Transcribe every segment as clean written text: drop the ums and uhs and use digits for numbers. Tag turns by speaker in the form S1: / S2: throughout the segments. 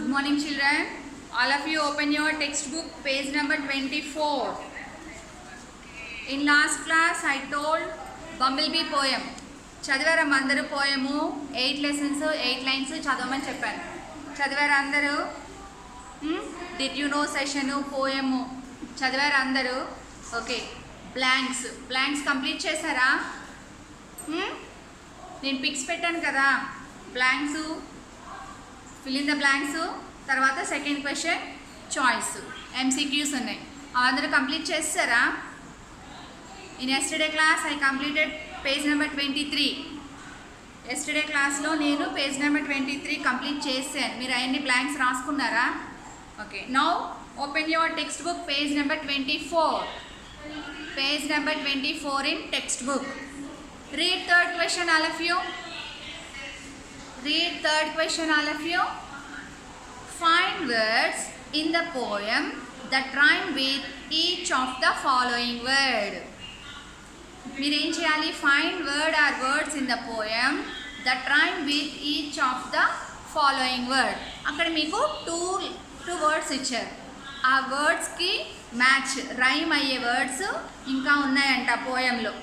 S1: Good morning, children. All of you open your textbook, page number 24. In last class, I told Bumblebee poem. చదివారా అందరూ పోయము 8 lessons 8 lines చదవమని చెప్పాను. చదివారా అందరూ? Did you know session పోయము చదివారా అందరూ? ఓకే. బ్లాంక్స్ కంప్లీట్ చేశారా? నేను పిక్స్ పెట్టాను కదా, blanks fill in the blanks, తర్వాత సెకండ్ క్వశ్చన్ చాయిస్, ఎంసీక్యూస్ ఉన్నాయి. అందరూ కంప్లీట్ చేస్తారా? In yesterday class I completed page number 23. Yesterday క్లాస్లో నేను పేజ్ నెంబర్ 23 కంప్లీట్ చేశాను. మీరు అవన్నీ బ్లాంక్స్ రాసుకున్నారా? Okay. Now open your text book, page number 24. Page number 24 in text book. Read third question, all of you. Read third question, all of you. Find words in the poem that rhyme with each of the following word. మీరు ఏం చేయాలి? Find word or words in the poem that rhyme with each of the following word. అక్కడ మీకు two words ఇచ్చారు. ఆ వర్డ్స్కి match rhyme అయ్యే words ఇంకా ఉన్నాయంట పోయంలో.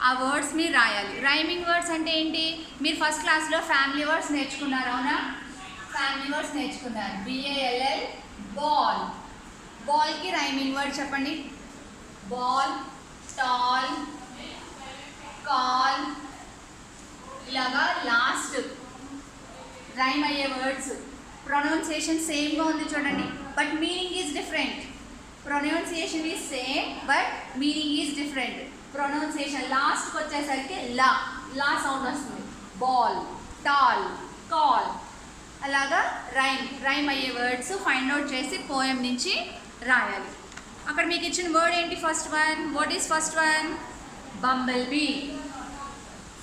S1: ఆ వర్డ్స్ మీరు రాయాలి. రైమింగ్ వర్డ్స్ అంటే ఏంటి? మీరు ఫస్ట్ క్లాస్లో ఫ్యామిలీ వర్డ్స్ నేర్చుకున్నారు, అవునా? ఫ్యామిలీ వర్డ్స్ నేర్చుకున్నారు. BALL ball. బాల్కి రైమింగ్ వర్డ్ చెప్పండి. బాల్, టాల్, కాల్, ఇలాగా లాస్ట్ రైమ్ అయ్యే వర్డ్స్. ప్రొనౌన్సియేషన్ సేమ్గా ఉంది చూడండి, but meaning is different. Pronunciation is same but meaning is different. Pronunciation లాస్ట్కి వచ్చేసరికి లా సౌండ్ వస్తుంది. బాల్, టాల్, కాల్, అలాగా రైమ్ అయ్యే వర్డ్స్ ఫైండ్ అవుట్ చేసి పోయం నుంచి రాయాలి. అక్కడ మీకు ఇచ్చిన వర్డ్ ఏంటి? First one. What is first one? Bumblebee.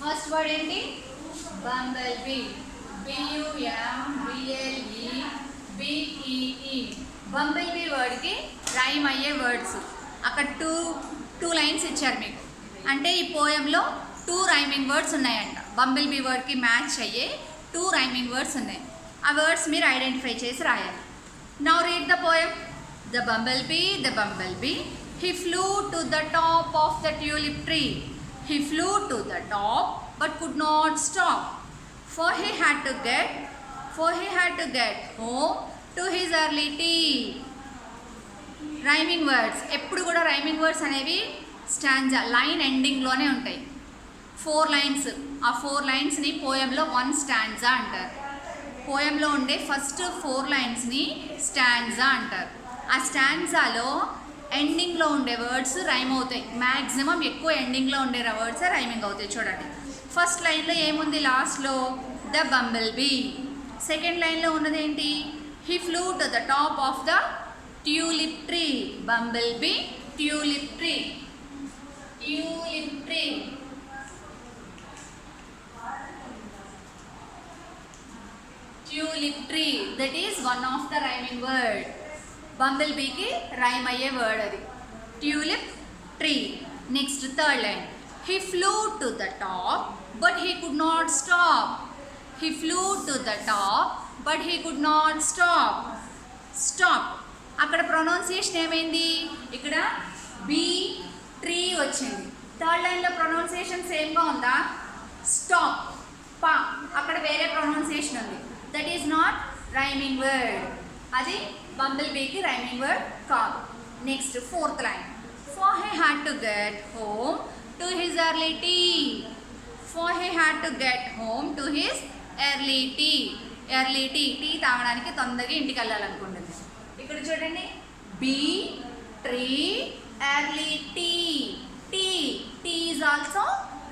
S1: First word ఏంటి? బంబల్బీ. BUMBLEBEE. బంబల్బీ వర్డ్కి రైమ్ అయ్యే వర్డ్స్ అక్కడ టూ లైన్స్ ఇచ్చారు మీకు. అంటే ఈ పోయంలో 2 రైమింగ్ వర్డ్స్ ఉన్నాయంట. బంబల్బీ వర్డ్కి మ్యాచ్ అయ్యే 2 రైమింగ్ వర్డ్స్ ఉన్నాయి. ఆ వర్డ్స్ మీరు ఐడెంటిఫై చేసి రాయాలి. Now read the poem. The bumblebee, he flew to the top of the tulip tree. He flew to the top but could not stop, for he had to get home to his early tea. Rhyming words ఎప్పుడు కూడా rhyming words అనేవి stanza line ఎండింగ్లోనే ఉంటాయి. 4 lines. ఆ 4 లైన్స్ని పోయంలో 1 stanza అంటారు. పోయంలో ఉండే first 4 లైన్స్ని stanza అంటారు. ఆ స్టాంజాలో ఎండింగ్లో ఉండే వర్డ్స్ రైమ్ అవుతాయి. మ్యాక్సిమం ఎక్కువ ఎండింగ్లో ఉండే వర్డ్స్ రైమింగ్ అవుతాయి. చూడండి, ఫస్ట్ లైన్లో ఏముంది? లాస్ట్లో ద బంబల్బీ. సెకండ్ లైన్లో ఉన్నది ఏంటి? He flew to the top of the tulip tree. Bumblebee, tulip tree. That is one of the rhyming word. Bumblebee ki rhyme ayye word adi. Tulip tree. Next third line. He flew to the top but he could not stop. He flew to the top but he could not stop. అక్కడ pronunciation ఏమైంది? ఇక్కడ bee tree వచ్చింది. Third లైన్లో pronunciation సేమ్గా ఉందా? Stop, పా. అక్కడ వేరే ప్రొనౌన్సియేషన్ ఉంది. That is not rhyming word. అది బంబల్బీకి రైమింగ్ వర్డ్ కాదు. Next fourth line. For he had to get home to his early tea. For he had to get home to his early tea. Tea తాగడానికి తొందరగా ఇంటికి వెళ్ళాలనుకుంటుంది. ఇక్కడ చూడండి, bee tree early tea. Tea is also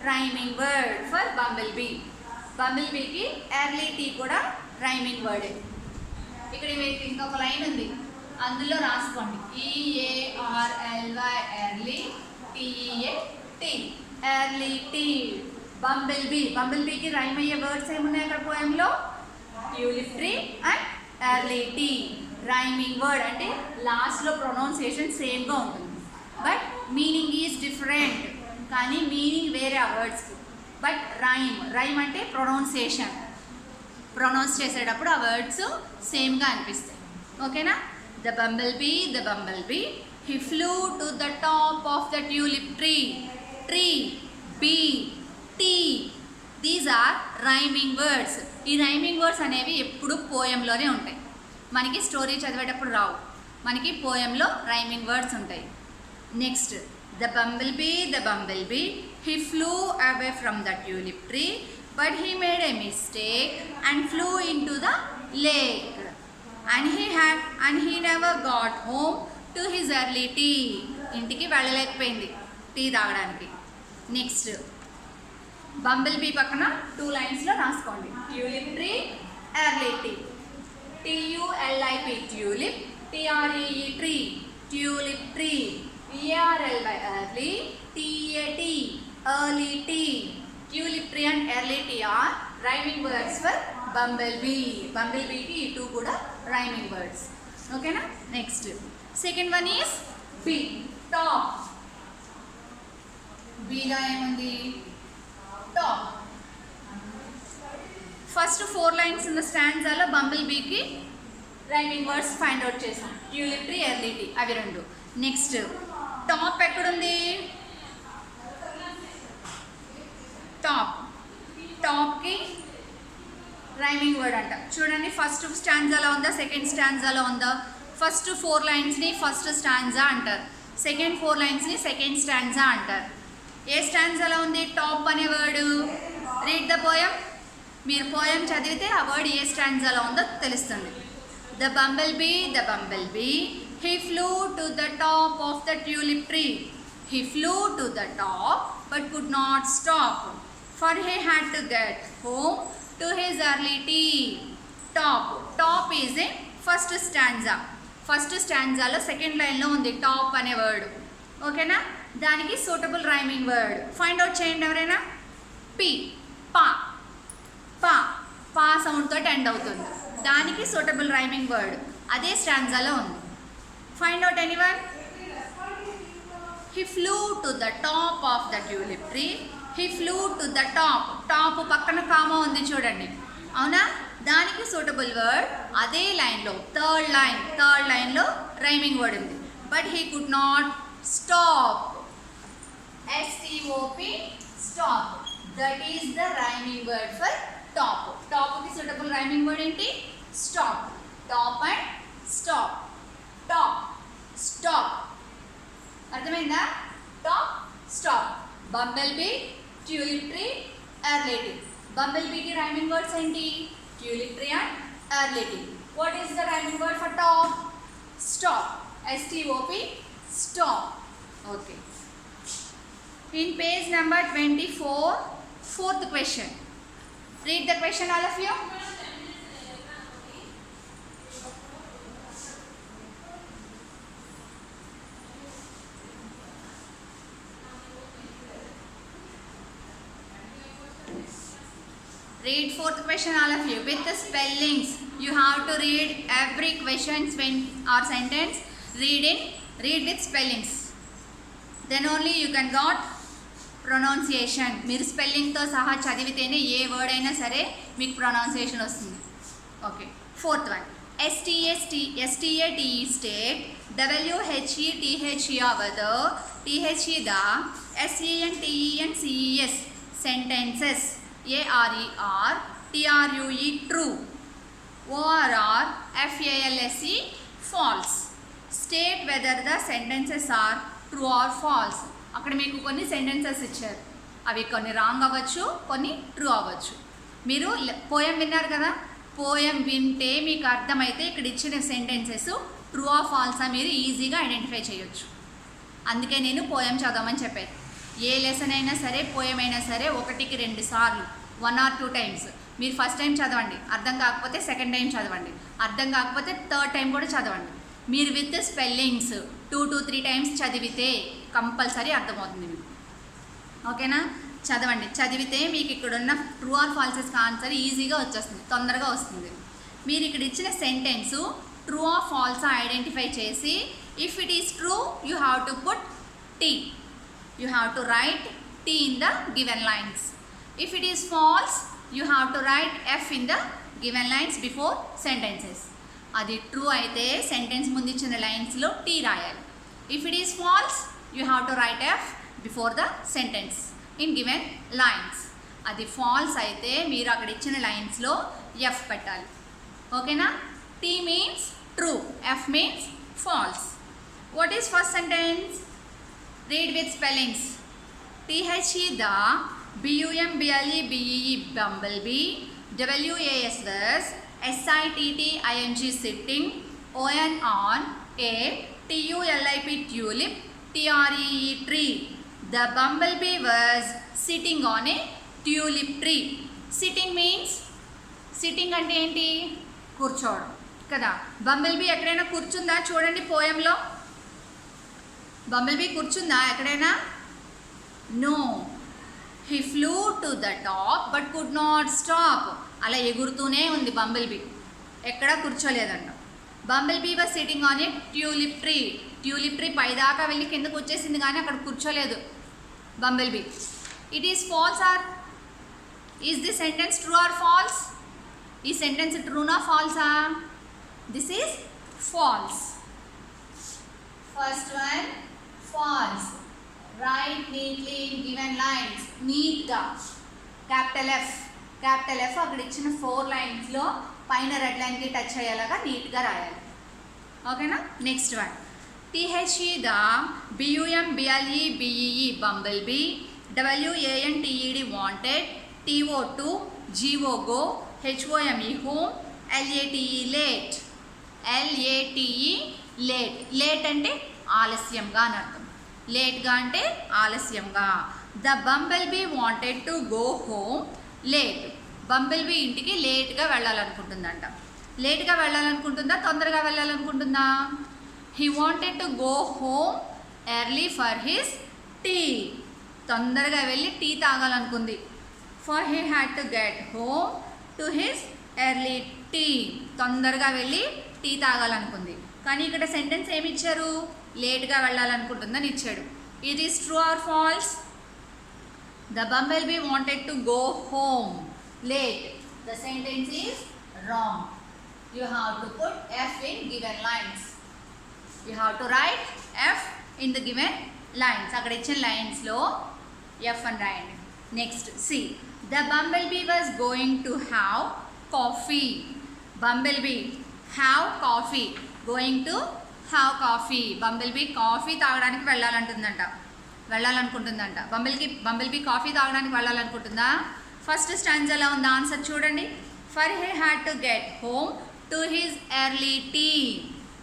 S1: rhyming word for bumblebee. బంబల్బీకి early tea కూడా rhyming వర్డే. ఇక్కడ మీకు ఇంకొక లైన్ ఉంది, అందులో రాసుకోండి. EARLY early, TEA tea. Early tea. బంబల్బీకి రైమ్ అయ్యే వర్డ్స్ ఏమున్నాయి అక్కడ పోయంలో? Tulip tree and early tea. Rhyming word అంటే లాస్ట్లో ప్రొనౌన్సియేషన్ సేమ్గా ఉంటుంది, బట్ మీనింగ్ ఈజ్ డిఫరెంట్. కానీ మీనింగ్ వేరే ఆ వర్డ్స్కి, బట్ రైమ్ అంటే ప్రొనౌన్సియేషన్. ప్రొనౌన్స్ చేసేటప్పుడు ఆ వర్డ్స్ సేమ్గా అనిపిస్తాయి. ఓకేనా? The bumblebee he flew to the top of the tulip tree bee tea. These are rhyming words. ఈ రైమింగ్ వర్డ్స్ అనేవి ఎప్పుడు పోయంలోనే ఉంటాయి, మనకి స్టోరీ చదివేటప్పుడు రావు, మనకి పోయంలో రైమింగ్ వర్డ్స్ ఉంటాయి. Next, the bumblebee he flew away from the tulip tree but he made a mistake and flew into the lake and he never got home to his early tea. ఇంటికి వెళ్ళలేకపోయింది tea తాగడానికి. Next, bumblebee పక్కన 2 లైన్స్లో రాసుకోండి. Tulip tree, early tea. TULIP tulip, TREE tree, tulip tree. ERLY early, TAT early tea. Tulip tree and early tea are rhyming words for bumblebee. Bumblebee ki two kuda rhyming words. Okay na? Next. Second one is B. Top. B la emundi? Top. First 4 lines in the stanza lo bumblebee ki rhyming words find out chesam. Tulip tree, early tea avi rendu. Next, top ఎక్కడుంది? టాప్కి rhyming word అంట. చూడండి, first స్టాంజాలో ఉందా, second స్టాంజాలో ఉందా? First 4 లైన్స్ని first stanza అంటారు, second 4 లైన్స్ని second stanza అంటారు. ఏ స్టాంజాలో ఉంది టాప్ అనే వర్డ్? Read the poem. మీరు పోయం చదివితే ఆ వర్డ్ ఏ స్టాంజాలో ఉందో తెలుస్తుంది. The bumblebee he flew to the top of the tulip tree. He flew to the top but could not stop, for he had to get home to his early tea. Top is a first stanza. First stanza lo second line lo undi top ane word. Okay na? దానికి suitable rhyming word find out చేయండి ఎవరైనా. పా sound తోటి end అవుతుంది, దానికి suitable rhyming word అదే స్టాంజాలో ఉంది. Find out anyone? He flew to the top of the tulip tree. He flew to the top. Top పక్కన కామా ఉంది చూడండి, అవునా? దానికి సూటబుల్ వర్డ్ అదే లైన్లో థర్డ్ లైన్లో రైమింగ్ వర్డ్ ఉంది. But he could not stop. STOP stop. That is the rhyming word for top. టాప్కి సూటబుల్ రైమింగ్ వర్డ్ ఏంటి? Stop. Top and stop. Stop. అర్థమైందా? Top, stop. Bumblebee, tulip tree, early tea. బంబల్ బీకి rhyming words ఏంటి? Tulip tree and early tea. What is the rhyming word for top? Stop. STOP stop. Okay. In page number 24, 4th question. Read the question all of you. Read 4th question all of you with the spellings. You have to read every question or sentence. Read with spellings. Then only you can got pronunciation. మీరు స్పెల్లింగ్తో సహా చదివితేనే ఏ word అయినా సరే మీకు pronunciation వస్తుంది. Okay. 4th one. STATE state, WHETHE weather, THE the, SENTENCES sentences, ARER TRUE true, ORR FALSE false. State whether the sentences are true or false. అక్కడ మీకు కొన్ని సెంటెన్సెస్ ఇచ్చారు, అవి కొన్ని రాంగ్ అవ్వచ్చు, కొన్ని ట్రూ అవ్వచ్చు. మీరు పోయం విన్నారు కదా, పోయం వింటే మీకు అర్థమైతే ఇక్కడ ఇచ్చిన సెంటెన్సెస్ ట్రూ ఆర్ ఫాల్సా మీరు ఈజీగా ఐడెంటిఫై చేయొచ్చు. అందుకే నేను పోయం చదవమని చెప్పాను. ఏ లెసన్ అయినా సరే, పోయం అయినా సరే 1కి 2 సార్లు 1 or 2 టైమ్స్ మీరు ఫస్ట్ టైం చదవండి, అర్థం కాకపోతే సెకండ్ టైం చదవండి, అర్థం కాకపోతే థర్డ్ టైం కూడా చదవండి. మీరు విత్ స్పెల్లింగ్స్ 2 to 3 టైమ్స్ చదివితే కంపల్సరీ అర్థమవుతుంది మీకు. ఓకేనా? చదివితే మీకు ఇక్కడున్న ట్రూ ఆర్ ఫాల్సెస్కి ఆన్సర్ ఈజీగా వచ్చేస్తుంది, తొందరగా వస్తుంది. మీరు ఇక్కడ ఇచ్చిన సెంటెన్సు ట్రూ ఆర్ ఫాల్సా ఐడెంటిఫై చేసి, if it is true you have to put T. You have to write T in the given lines. If it is false, you have to write F in the given lines before sentences. అది true అయితే sentence ముందు ఇచ్చిన లైన్స్లో T రాయాలి. If it is false you have to write F before the sentence in given lines. అది false అయితే మీరు అక్కడ ఇచ్చిన లైన్స్లో ఎఫ్ పెట్టాలి. ఓకేనా? T means true, F means false. What is first sentence? Read with spellings. THE the, BUMBLE bumblebee, WAS was, SITTING sitting, ON on, A TULIP tulip, TREE tree. The bumblebee was sitting on a tulip tree. Sitting means, sitting అంటే ఏంటి? కూర్చోవడం కదా. బంబల్బీ ఎక్కడైనా కూర్చుందా చూడండి పోయంలో. బంబల్బీ కూర్చుందా ఎక్కడైనా? No. He flew to the top but could not stop. అలా ఎగురుతూనే ఉంది bumblebee, ఎక్కడ కూర్చోలేదంట. Bumblebee was sitting on a tulip tree. Tulip tree పైదాకా వెళ్ళి కిందకు వచ్చేసింది కానీ అక్కడ కూర్చోలేదు bumblebee. It is false or is the sentence true or false? ఈ సెంటెన్స్ ట్రూనా ఫాల్సా? This is false. First one false. Write neatly in given lines. నీట్గా క్యాపిటల్ ఎఫ్ అక్కడ ఇచ్చిన 4 లైన్స్లో పైన రెడ్ లైన్కి టచ్ అయ్యేలాగా నీట్గా రాయాలి. ఓకేనా? Next one. THE the, BUMBLEBEE bumblebee, WANTED wanted, TO2 GO go, HOME home, LATE late. Late అంటే ఆలస్యంగా అని అర్థం. లేట్గా అంటే ఆలస్యంగా. The bumblebee wanted to go home late. Bumblebee ఇంటికి లేట్గా వెళ్ళాలనుకుంటుందంట. లేట్గా వెళ్ళాలనుకుంటుందా తొందరగా వెళ్ళాలనుకుంటుందా? He wanted to go home early for his tea. తొందరగా వెళ్ళి టీ తాగాలనుకుంది. For he had to get home to his early tea. తొందరగా వెళ్ళి టీ తాగాలనుకుంది. కానీ ఇక్కడ సెంటెన్స్ ఏమి ఇచ్చారు? లేట్గా వెళ్ళాలనుకుంటుందని ఇచ్చాడు. It is true or false? The bumblebee wanted to go home late. The sentence is wrong. You have to put F in given lines. You have to write F in the given lines. అక్కడ ఇచ్చిన లైన్స్లో F అని రాయండి. Next C. The bumblebee was going to have coffee. Bumblebee have coffee, going to have coffee. Bumblebee coffee తాగడానికి వెళ్ళాలనుకుంటుందంట. బంబల్బీ coffee తాగడానికి వెళ్ళాలనుకుంటుందా? First స్టాంజ్ ఎలా ఉంది ఆన్సర్ చూడండి. For he had to get home to his early tea.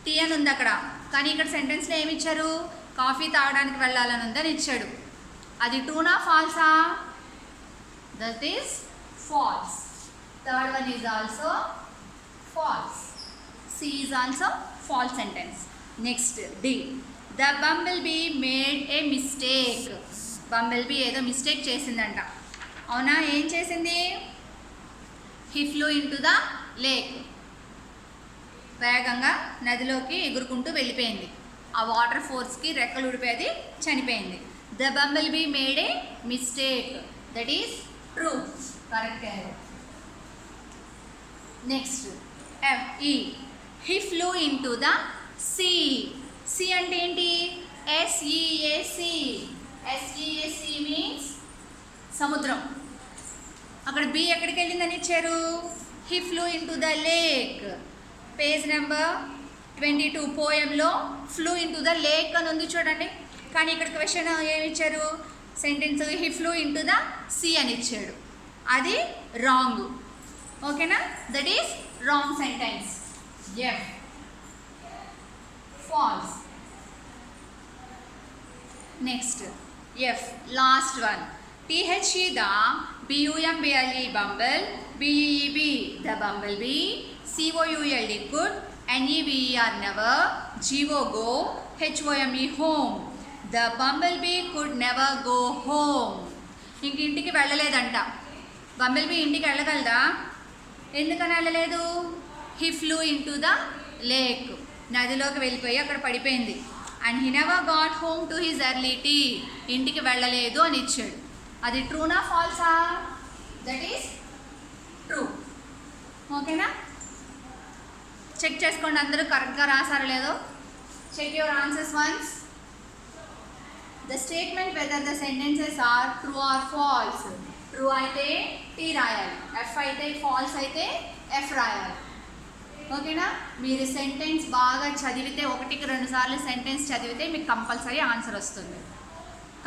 S1: Tea అని ఉంది అక్కడ, కానీ ఇక్కడ సెంటెన్స్లో ఏమి ఇచ్చారు? కాఫీ తాగడానికి వెళ్ళాలని ఉందని ఇచ్చాడు. అది ట్రూనా ఫాల్సా? That is false. Third one is also false. C is also false sentence. Next D. The bumblebee made a mistake. Bumblebee ఏదో మిస్టేక్ చేసిందంట. అవునా? ఏం చేసింది? He flew into the lake. వేగంగా నదిలోకి ఎగురుకుంటూ వెళ్ళిపోయింది. ఆ వాటర్ ఫోర్స్కి రెక్కలు ఊడిపోయేది, చనిపోయింది. The bumblebee made a mistake. That is true. Correct. Next E. He flew into the sea. Sea అంటే ఏంటి? SEAC. SEAC means సముద్రం. అక్కడ బి ఎక్కడికి వెళ్ళిందని ఇచ్చారు? He flew into the lake. Page number 22 పోయంలో flew into the lake అని ఉంది చూడండి. కానీ ఇక్కడ క్వశ్చన్ ఏమి ఇచ్చారు? Sentence he flew into the sea అని ఇచ్చాడు. అది రాంగ్. ఓకేనా? That is wrong sentence. F. False. Next F. Last one. THE the, BUMBLE bumble, BEEB the bumblebee, COULD could, NEVER never, GO go, HOME home. The bumblebee could never go home. ఇంటికి వెళ్ళలేదంట. బంబల్బీ ఇంటికి వెళ్ళగలదా? ఎందుకని వెళ్ళలేదు? He flew into the lake. నదిలోకి వెళ్ళిపోయి అక్కడ పడిపోయింది. And he never got home to his early tea. ఇంటికి వెళ్ళలేదు అని ఇచ్చాడు. అది ట్రూనా ఫాల్సా? That is true. ఓకేనా? చెక్ చేసుకోండి అందరూ కరెక్ట్గా రాసారో లేదో. Check your answers once. The statement whether the sentences are true or false. True అయితే టీ రాయాలి, ఎఫ్ అయితే ఫాల్స్ అయితే ఎఫ్ రాయాలి. ఓకేనా? మీరు సెంటెన్స్ బాగా చదివితే, 1-2 సార్లు సెంటెన్స్ చదివితే మీకు కంపల్సరీ ఆన్సర్ వస్తుంది.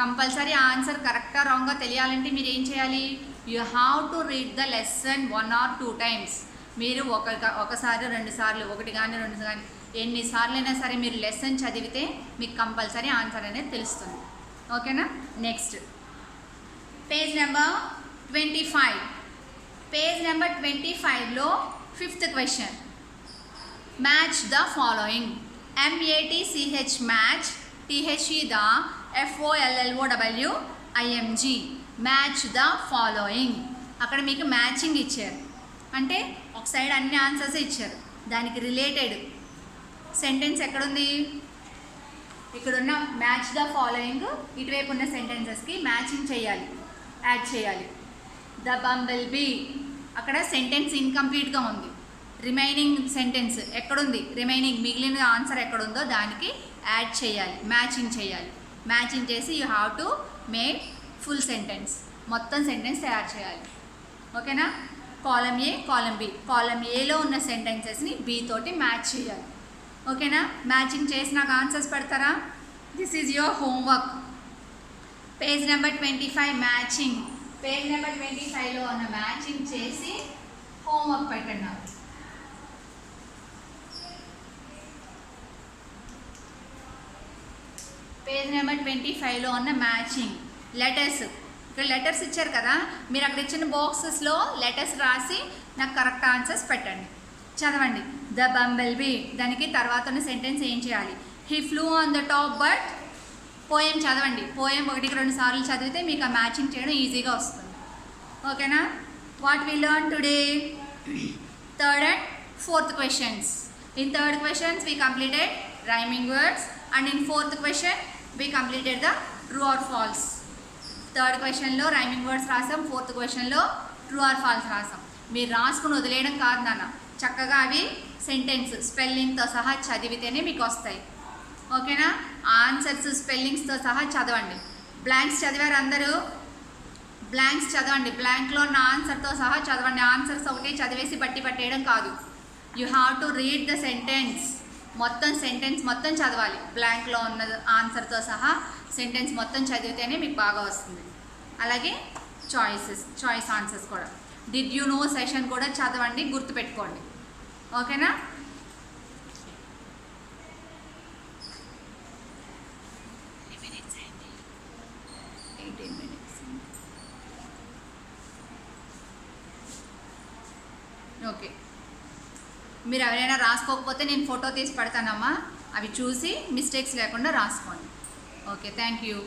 S1: కంపల్సరీ ఆన్సర్ కరెక్టా రాంగ్గా తెలియాలంటే మీరు ఏం చేయాలి? You have to read the lesson 1 or 2 times. మీరు ఒకసారి 2 సార్లు, 1 కానీ 2 కానీ ఎన్నిసార్లు అయినా సరే మీరు లెసన్ చదివితే మీకు కంపల్సరీ ఆన్సర్ అనేది తెలుస్తుంది. ఓకేనా? Next page number 25. Page number 25లో 5th question. Match the following. MATCH match, THE the, FOLLOWING match the following. అక్కడ మీకు మ్యాచింగ్ ఇచ్చారు అంటే ఒక సైడ్ అన్ని ఆన్సర్స్ ఇచ్చారు, దానికి రిలేటెడ్ సెంటెన్స్ ఎక్కడుంది? ఇక్కడున్న మ్యాచ్ ద ఫాలోయింగ్ ఇటువైపు ఉన్న సెంటెన్సెస్కి మ్యాచింగ్ చేయాలి, యాడ్ చేయాలి. ద బంబల్ బీ, అక్కడ సెంటెన్స్ ఇన్కంప్లీట్గా ఉంది. రిమైనింగ్ సెంటెన్స్ ఎక్కడుంది? రిమైనింగ్ మిగిలిన ఆన్సర్ ఎక్కడుందో దానికి యాడ్ చేయాలి, మ్యాచింగ్ చేయాలి. మ్యాచింగ్ చేసి you have to make full sentence, మొత్తం సెంటెన్స్ తయారు చేయాలి. ఓకేనా? కాలం ఏ, కాలం బి. కాలం ఏలో ఉన్న సెంటెన్సెస్ని బి తోటి మ్యాచ్ చేయాలి. ఓకేనా? మ్యాచింగ్ చేసి నాకు ఆన్సర్స్ పెడతారా? This is your homework. Page number 25 matching. Page number 25లో ఉన్న మ్యాచింగ్ చేసి హోంవర్క్ పెట్టండి. పేజ్ నెంబర్ 25లో ఉన్న మ్యాచింగ్ లెటర్స్. ఇక్కడ లెటర్స్ ఇచ్చారు కదా, మీరు అక్కడ ఇచ్చిన బాక్సెస్లో లెటర్స్ రాసి నాకు కరెక్ట్ ఆన్సర్స్ పెట్టండి. చదవండి. ద బంబల్ బీ, దానికి తర్వాత ఉన్న సెంటెన్స్ ఏం చేయాలి? He flu on the top but. Poem చదవండి. పోయం 1-2 సార్లు చదివితే మీకు ఆ మ్యాచింగ్ చేయడం ఈజీగా వస్తుంది. ఓకేనా? What we learn today? 3rd and 4th questions. In 3rd questions we completed rhyming words, and in 4th question we completed the true or false. 3rd questionలో రైమింగ్ వర్డ్స్ రాసాం, 4th questionలో ట్రూ ఆర్ ఫాల్స్ రాసాం. మీరు రాసుకుని వదిలేయడం కాదు నాన్న, చక్కగా అవి సెంటెన్స్ స్పెల్లింగ్తో సహా చదివితేనే మీకు వస్తాయి. ఓకేనా? ఆన్సర్స్ స్పెల్లింగ్స్తో సహా చదవండి. బ్లాంక్స్ చదివారు అందరూ? బ్లాంక్స్ చదవండి. బ్లాంక్లో ఉన్న ఆన్సర్తో సహా చదవండి. ఆన్సర్స్ ఒకటే చదివేసి బట్టి పట్టేయడం కాదు. You have to read the sentence. మొత్తం సెంటెన్స్ మొత్తం చదవాలి. బ్లాంక్లో ఉన్న ఆన్సర్తో సహా సెంటెన్స్ మొత్తం చదివితేనే మీకు బాగా వస్తుంది. అలాగే చాయిస్ ఆన్సర్స్ కూడా. డిడ్ యూ నో సెషన్ కూడా చదవండి, గుర్తుపెట్టుకోండి. ఓకేనా? ఓకే, మీరు ఎవరైనా రాసుకోకపోతే నేను ఫోటో తీసి పెడతానమ్మా, అవి చూసి మిస్టేక్స్ లేకుండా రాసుకోండి. Okay, thank you.